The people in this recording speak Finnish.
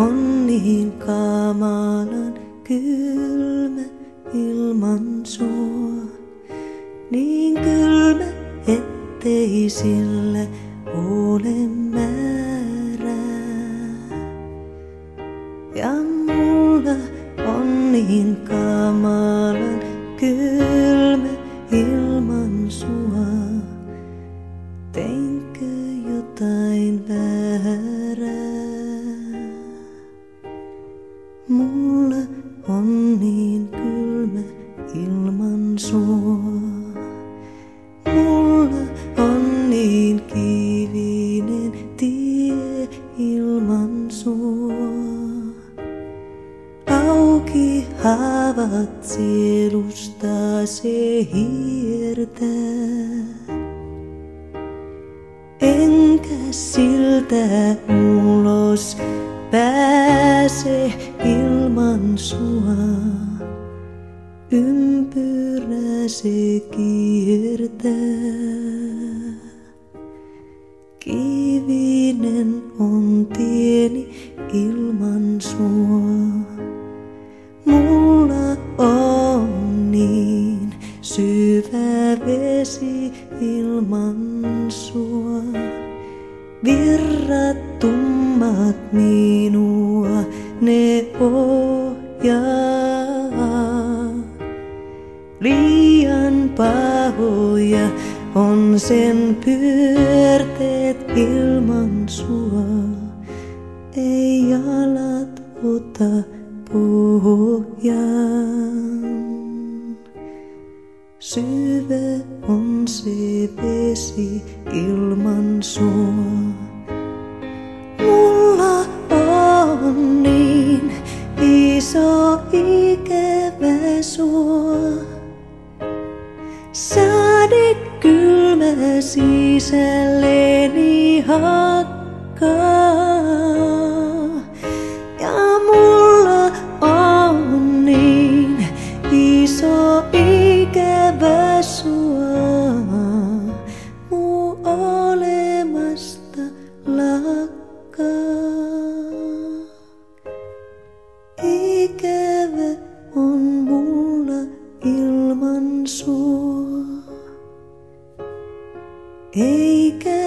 on niin kamalan kylmä ilman sua. Niin kylmä, ettei sillä ole määrää. Ja mulla on niin kamalan kylmä ilman sua. Teinkö jotain väärää? Mulla on niin kylmä ilman sua. Mulla on niin kivinen tie ilman sua. Auki haavat sielusta se hiertää. Enkä siltä ulos pääse ilman sua. Ympyrä se kiertää. Kivinen on tieni ilman sua. Mulla on niin syvä vesi ilman sua. Virrat tummat minua, ne ohjaa. Liian pahoja on sen pyörteet ilman sua. Ei jalat ota pohjaan. Syvä on se vesi ilman sua. Mulla on niin iso ikävä sua. Sade kylmä sisälleni hakkaa. Ja mulla on niin iso ikävä sua. Muu olemasta lakkaa. Ikävä on mulla ilman sua. Eikä